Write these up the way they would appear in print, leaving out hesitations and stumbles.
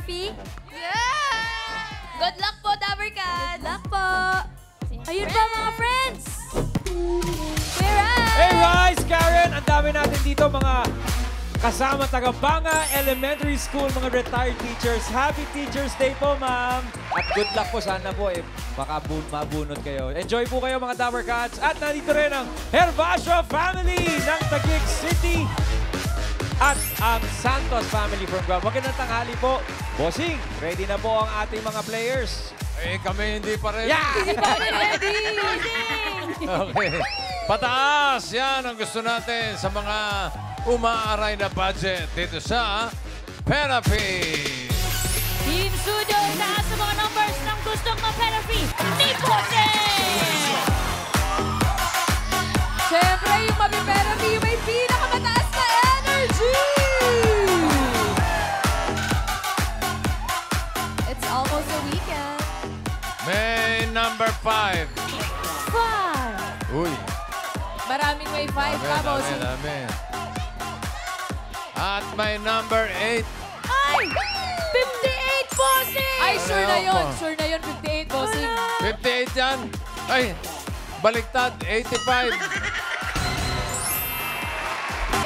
Fee? Yeah! Good luck po, Dabber Cats! Good luck po! Ayun po, mga friends! Hey, Rise, Karen! Ang dami natin dito, mga kasama taga-Banga Elementary School, mga retired teachers. Happy Teachers Day po, ma'am! At good luck po, sana po baka mabunod kayo. Enjoy po kayo, mga Dabber Cats. At nandito rin ang Herbacio family ng Taguig City. At ang Santos family from Guam. Magandang tanghali po. Bossing, ready na po ang ating mga players. Eh, kami hindi pa ready. Yeah! Hindi pa kami ready! Okay. Pataas! Yan ang gusto natin sa mga umaaray na budget dito sa Therapy. Team Studio, itaas sa mga numbers ng gustong ma-therapy ni Bossing! Siyempre, yung mabi-therapy, may pinakamataas na energy! It's almost a weekend. May number 5. 5. Uy. Maraming may 5 ka, bossing. Dami. At may number 8. Ay! 58, Bossing! Ay, sure na yun. Ayoko. Sure na yun, 58, bossing. 58 yan. Ay, baliktad. 85.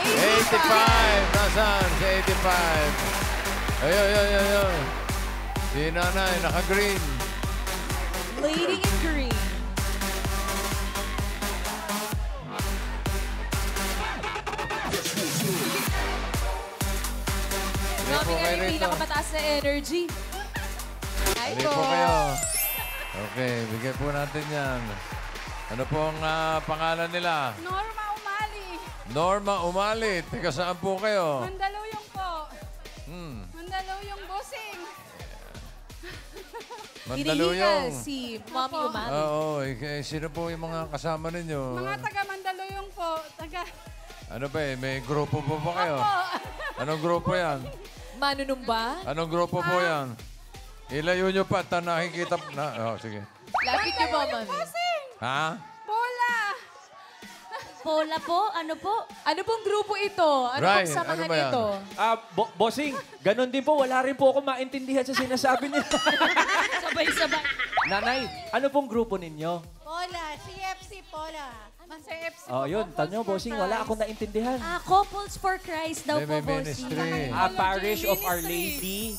85. Nasaan? Si 85. Ayun. Si nanay, naka-green. Lady in green. Hindi po Mami nga kayo yung rito. pinakamataas na energy. Hi Hindi po. po kayo. Okay, bigyan po natin yan. Ano po ang pangalan nila? Norma Umali. Norma Umali. Teka, saan po kayo? Mandaluyong po. Hmm. Mandaluyong bossing. Mandaluyong. Hinihingal si Mommy Umami. Oo, sino po yung mga kasama ninyo? Mga taga Mandaluyong po. Taga... Ano ba may grupo po ba kayo? Opo. Anong grupo yan? Manunumba? Anong grupo po yan? Ilayo nyo pa, nakikita na. Sige. Lapit niyo po, Mami. Bossing. Ha? Bola. Pola po? Ano po? Ano pong grupo ito? Ano Right, pong samahan ano ba yan? ito? Bossing, ganun din po. Wala rin po ako maintindihan sa sinasabi niya. Sabay-sabay. Nanay, ano pong grupo ninyo? Pola. CFC Pola. Master FC Oh, yun. Tanyo, Bossing, wala akong naintindihan. Couples for Christ daw May po, Bossing. ministry. Parish of Our Lady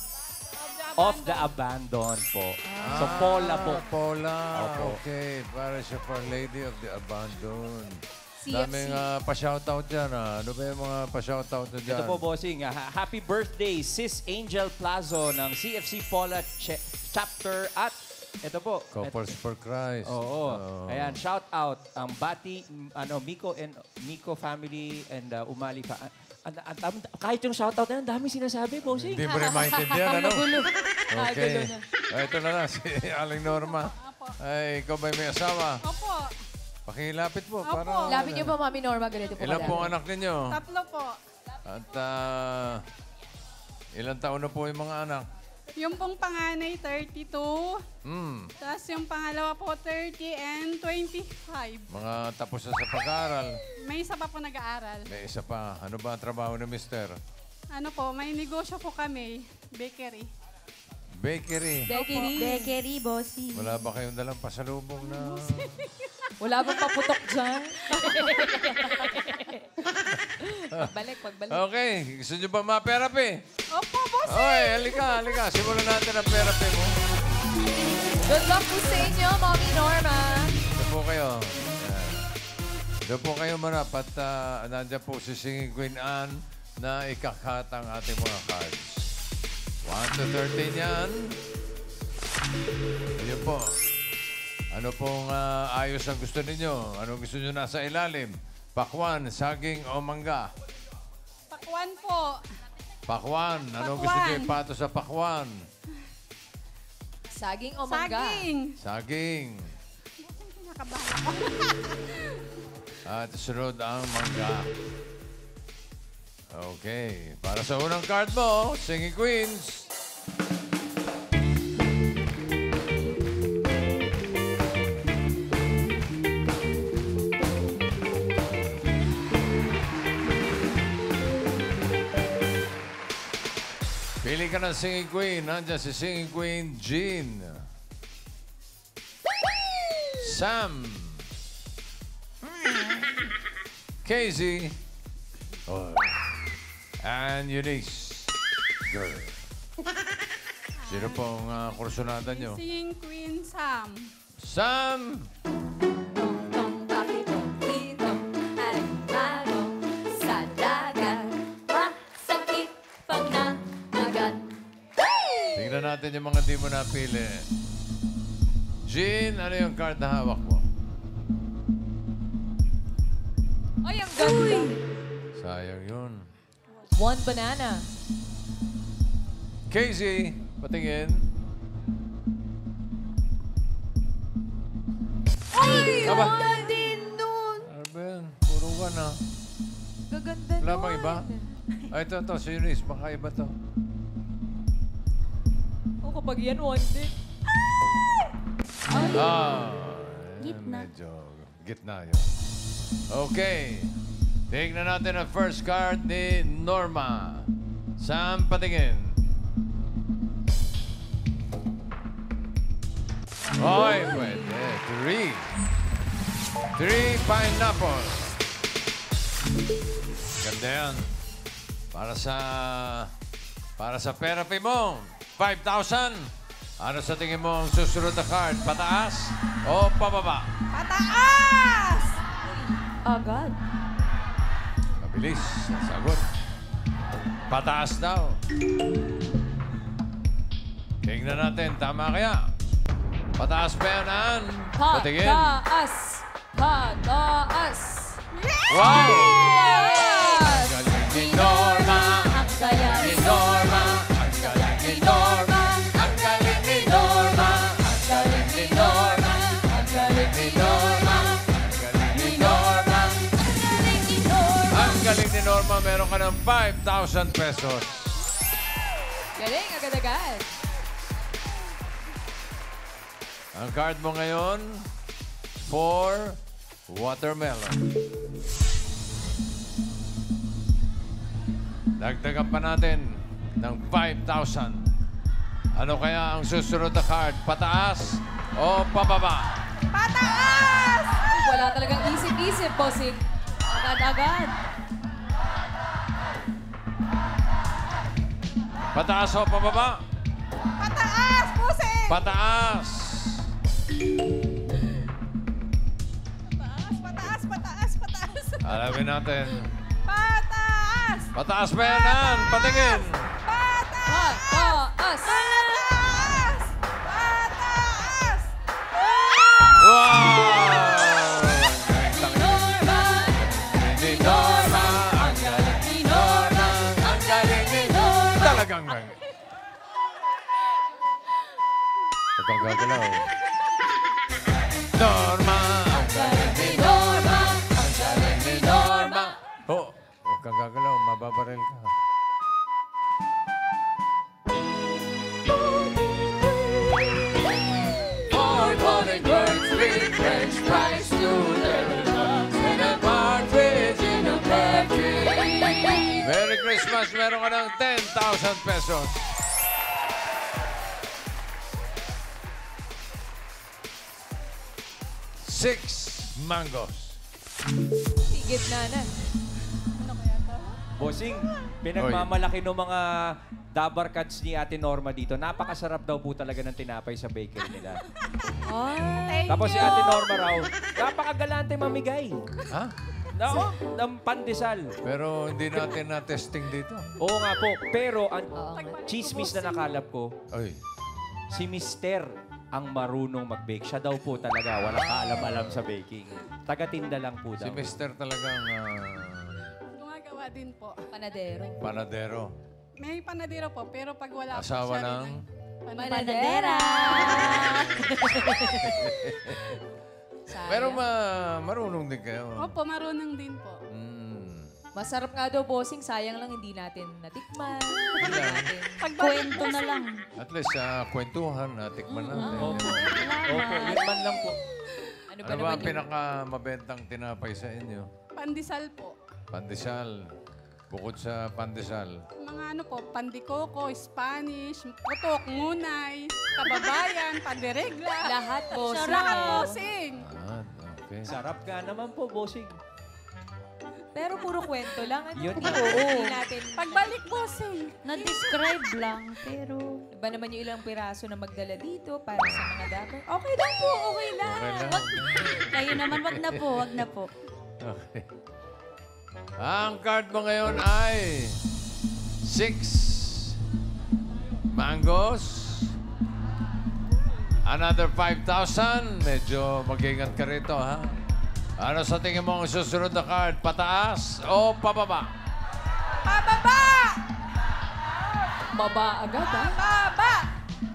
of the Abandoned po. So, Paula po. Paula. Opo. Okay, Parish of Our Lady of the Abandoned. CFC. Daming pa-shoutout dyan. Ano ba yung mga pa-shoutout nyo dyan? Ito po, Bossing. Happy birthday, Sis Angel Plazo ng CFC Paula Chapter at ito po. Couples for Christ. Oo. Ayan, shout out ang Bati, Miko family and Umali pa. Kahit yung shout out na yan, dami sinasabi, Bossing. Hindi mo rin maintindihan, ano? Gulo. Okay. Ito na lang, si Aling Norma. Ay, ikaw ba may asawa? Opo. Pakilapit po. Opo. Para, Lapit niyo po, Mami Norma. Ganito po. Ilan kalapit. pong anak ninyo? 3 po. At ilang taon na po yung mga anak? Yung pong panganay, 32. Tapos yung pangalawa po, 30 and 25. Mga tapos na sa pag-aaral. May isa pa po nag-aaral. May isa pa. Ano ba ang trabaho ni Mister? Ano po, may negosyo po kami. Bakery. Bakery. Bakery, Bossing. Wala ba kayong dalang pasalubong na... Wala bang paputok dyan? Pagbalik. Okay. Gusto nyo ba ma-therapy? Opo, boss. Okay, halika. Simulan natin ang therapy mo. Good luck po sa inyo, Mommy Norma. Doon po kayo. Yan. Doon po kayo manap at nandiyan po si Singing Queen Anne na ikakat ang ating mga cards. 1 to 13 yan. Ayun po. Ano pong ayos ang gusto ninyo? Ano gusto nyo nasa ilalim? Pakwan, saging o mangga? Pakwan po. Pakwan. Ano gusto nyo ipato sa pakwan? Saging o mangga? Saging. Saging. Kinakabahan ako. At sunod ang mangga. Okay. Para sa unang card mo, Singing Queens. Pili ka ng singing queen. Nandiyan si singing queen Jean. Sam. Casey. Oh. And Eunice. Girl. Sino pong kursunada nyo? Singing Queen Sam. Sam. Tong bakito, dito, alimano, sa dagat, masakit pag nanagat. Tingnan natin yung mga di mo napili. Jean, ano yung card na hawak mo? Ay, ang ganda. Sayang yun. One banana. Casey, patingin. Ay, Aba. ganda din nun. Ano ba yan? Puro one ah. Gaganda Wala nun. bang iba? Ay, ito, si Eunice. Baka iba to. O, kapag yan, one din. Medyo gitna yun. Okay. Tignan natin ang first card ni Norma. Sam, patingin. Oy, pwede. 3 pineapple. Ganda yan. Para sa therapy mo, 5,000. Ano sa tingin mo ang susunod na card? Pataas o pababa? Pataas! Agad. Mabilis. Ang sagot. Pataas daw. Tingnan natin. Tama kaya? Pataas pa yan, Ann? Patingin. Pataas. Pataas. Wow! Yes! Ang galing ni Norma. Ang kaya Ni Norma. Ang galing ni Norma. Ang galing ni Norma. Ang galing ni Norma. Ang galing ni Norma. Ang galing ni Norma. Ang galing ni Norma. Meron ka ng 5,000 pesos. Galing, agad-agad. Ang card mo ngayon, 4 watermelon. Dagdagan pa natin ng 5,000. Ano kaya ang susunod na card? Pataas o pababa? Pataas! Wala talagang isip-isip, bossing. Agad-agad. Pataas o pababa? Pataas, pusing! Pataas! Pataas, pataas, pataas. Alamin natin. Pataas! Pataas ba yan, Ann? Patingin. Pataas! Pataas. Pataas! Pataas! Wow! Ni Norma. Ang galing ni Norma. Ang galing ni Norma. Talagang galing. Huwag kang gagalaw. Norma. Ang galing ni Norma. Ang galing ni Norma. Oh, huwag kang gagalaw. Mababaril ka. Four golden birds with French fries, noodles, and a partridge in a pear tree. Merry Christmas! Meron ka ng 10,000 pesos. Six mangoes. Higit na na. Bossing, pinagmamalaki ng mga dabar cuts ni Ate Norma dito. Napakasarap daw po talaga ng tinapay sa bakery nila. Tapos si Ate Norma raw, napakagalante mamigay. Ha? Nako, ng pandesal. Pero hindi natin na-testing dito. Oo nga po, pero ang chismis na nakalap ko, Ay, si Mister ang marunong mag-bake. Siya daw po talaga, wala kaalam-alam sa baking. Taga-tinda lang po si daw. Mr. talagang Gumagawa din po. Panadero. panadero. May panadero po, pero pag wala po Asawa siya ng? rin Panadera. Pero marunong din kayo. Opo, marunong din po. Masarap nga daw, bossing. Sayang lang hindi natin natikman. Hindi natin. Kwento na lang. At least sa kwentuhan, natikman natin. Opo, yun man lang po. Ano ba Ano ba naman ang pinakamabentang tinapay sa inyo? Pandesal po. Pandesal. Bukod sa pandesal. Mga ano po, pandikoko, Spanish, putok, ngunay, kababayan, pandiregla. Lahat, bossing. Lahat, bossing. Ah, okay. Sarap ka naman po, bossing. Pero puro kwento lang. Ano? Yun Oo, nga. hindi natin. Pagbalik, bossing. Na-describe lang, pero... Iba naman yung ilang piraso na magdala dito para sa mga dapat. Okay lang po, okay lang. Okay lang. Kayo naman, wag na po, wag na po. Okay. Ang card mo ngayon ay 6 mangoes. Another 5,000. Medyo mag-ingat ka rito, ha? Ano sa tingin mo ang susunod na card? Pataas o pababa? Pababa! Baba agad, ha? Pababa!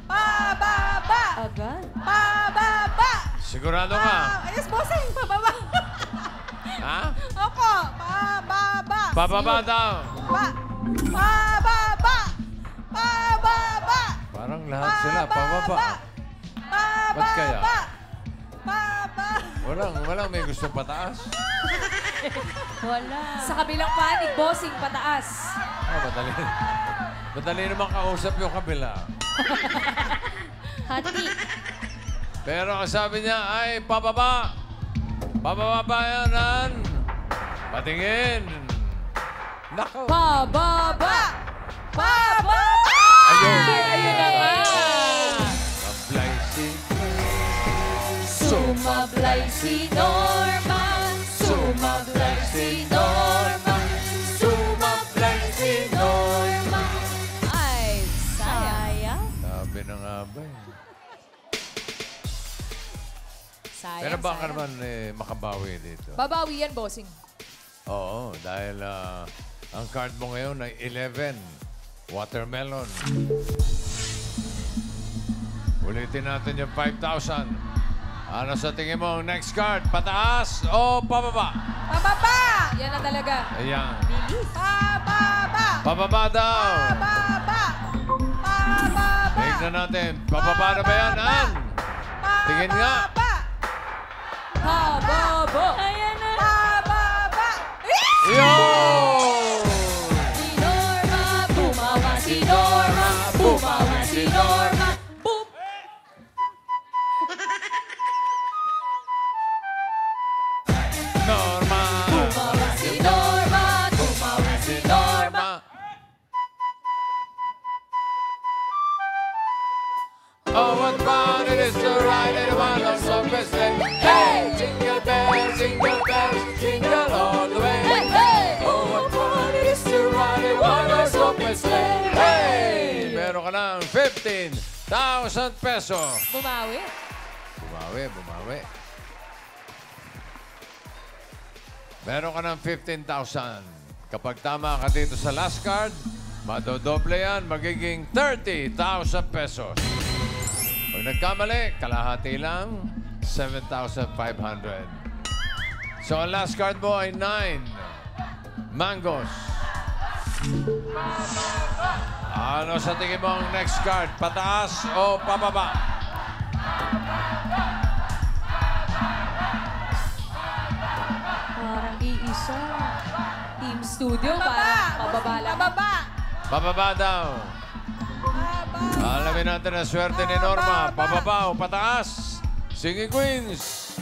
Pababa! Agad? Pababa! Sigurado ka? Yes, bossing, pababa. Ha? Opo, pababa. Pababa daw. Pababa! Pababa! Parang lahat sila pababa. Pababa! Ba't kaya? Pababa! Walang may gusto pataas. Wala. Sa kabilang panig, bossing, pataas. Madali. Madali naman kausap yung kabila. Hati. Pero ang sabi niya ay pababa. Pababa ba yan? Patingin. Nako. Pababa! Pababa! Ayun. Ayun na nga! Apply si... Sumablay si Norma! Sumablay si Norma! Sumablay si Norma! Ay, sayang. Sabi na nga ba eh. Sayang, Pero baka sayang. naman makabawi dito. Babawi yan, bossing. Oo, dahil ang card mo ngayon ay 11. Watermelon. Ulitin natin yung 5,000. Ano sa tingin mo ang next card? Pataas o pababa? Pababa! Yan na talaga. Ayan. Pababa! Pababa daw. Pababa! Pababa! Tignan natin. Pababa na ba yan, Ann? Tingin nga. Pababa! Ayan na. Pababa! Yo! Si Norma, bumawa si Norma, bumawa si Norma. Boom! Norma. Bumawa si Norma, bumawa si Norma. Oh, what fun it is to ride in a one-horse open sleigh. Hey! Jingle bells, jingle all the way. Hey, hey! Oh, what fun it is to ride in a one-horse open sleigh. Hey! Meron ka ng 15,000 pesos. Bumawi. Bumawi. Meron ka ng 15,000. Kapag tama ka dito sa last card, madodoble yan, magiging 30,000 pesos. Pag nagkamali, kalahati lang, 7,500. So, ang last card mo ay 9 mangoes. Ano sa tingin mo ang next card? Pataas o pababa? Parang iisa. Team Studio, parang pababa lang. Pababa! Pababa daw. Alamin natin ang swerte ni Norma. Pababa o pataas? Singing Queens.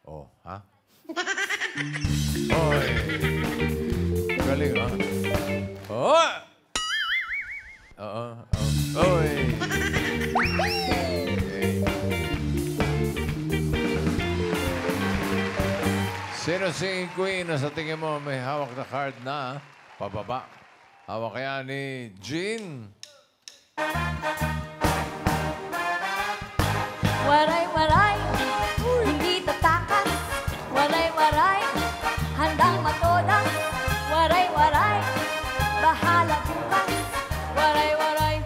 Oh, ha? Oy. Galing, ha? Oh! Oo. Oy. Okay. Sino singing queen na sa tingin mo may hawak na card na pababa? Hawak kaya ni Jean? Waray-waray, hindi tatakas. Waray-waray, handang matodas. Waray-waray, bahala bukas. Waray-waray,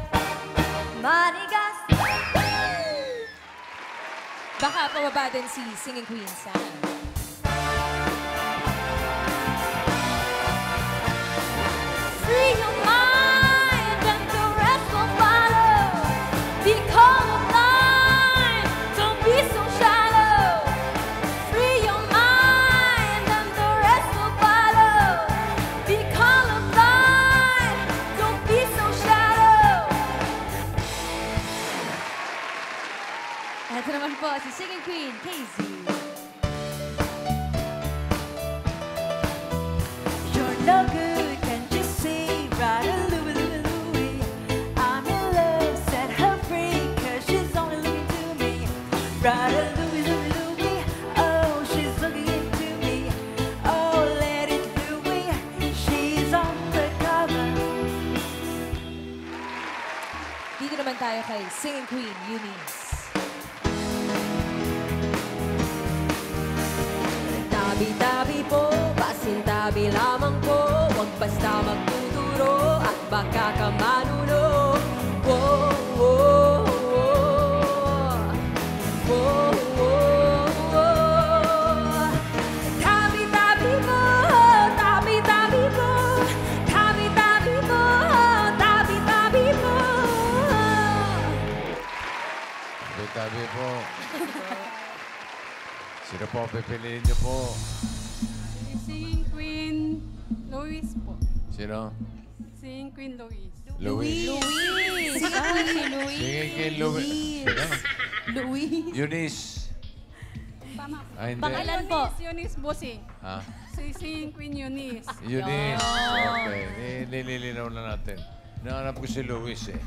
manigas. Baka pababa din si Singing Queen sana. Free your mind and the rest will follow. Become blind, don't be so shallow. tayo kay Singing Queen, Eunice. Tabi-tabi po, pasintabi lamang po. Huwag basta magtuturo at baka ka manulog. Whoa, whoa, whoa. Whoa, whoa, whoa. Tabi-tabi po, tabi-tabi po. Tabi-tabi po, tabi-tabi po. Tabi po. Sino po ang pipiliin niyo po? Singing Queen Louise po. Sino? Singing Queen Louise. Louis. Luis. Ah, si Luis. Singing kay Louis. Sino? Louis. Eunice. Tama po. Ah, hindi. Pangalan po. Eunice Busing. Ha? Si Singing Queen Eunice. Eunice. Okay. Nililinaw na natin. Nahanap ko si Louis eh.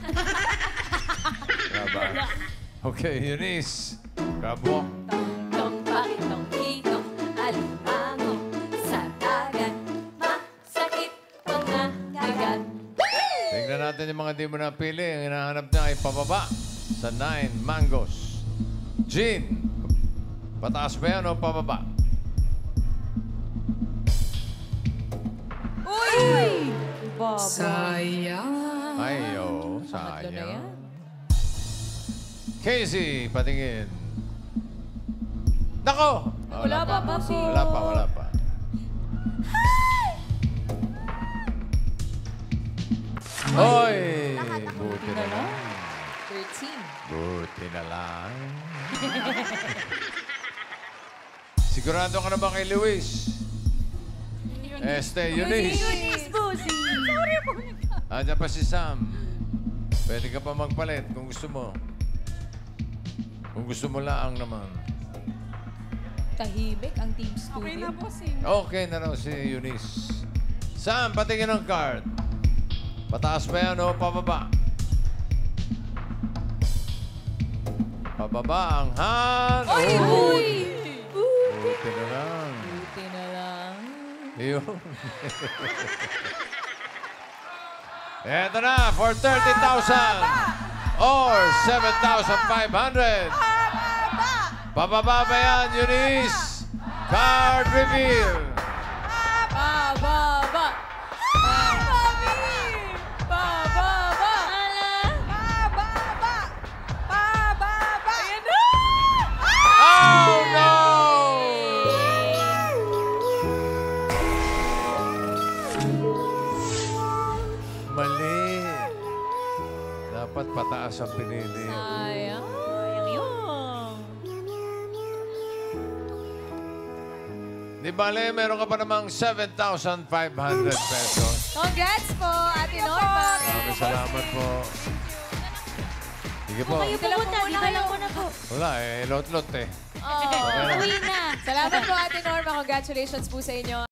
Diba? Okay, Eunice. Kabo. Tong pakitong kitong alimango sa dagat. Masakit pangakagat. Tingnan natin yung mga di mo napili. Ang hinahanap niya ay pababa sa 9 mangoes. Jean, pataas ba yan o pababa? Uy! Baba. Ay, oo. Pangatlo na yan. Sayang. Casey, patingin. Nako! Wala pa po. Wala pa. Hoy! Buti na lang. 13. Buti na lang. Sigurado ka na ba kay Luis? Eunice. Luis Busi. Sorry po. Andiyan pa si Sam. Pwede ka pa magpalit kung gusto mo. Kung gusto mo lang naman. Tahimik ang Team Okay Studio. na po, Sing. Okay na raw si Eunice. Sam, patingin ang card. Pataas ba yan o pababa? Pababa ang hand. Uy! Buti na lang. Buti na lang. Ayun. Eto na, for 30,000 or 7,500. Pababa ba yan, Eunice? Card reveal. Pababa! Pababa! Oh, no! Mali. Dapat pataas ang pinili. Sayang. Yung. Di bale, meron ka pa namang 7,500 pesos. Congrats po, Ate Norma. Maraming salamat po. Sige po. Kayo pupunta, dito ko na po. Wala eh, lot-lot eh. Oh. Uwi na. Salamat po, Ate Norma. Congratulations po sa inyo.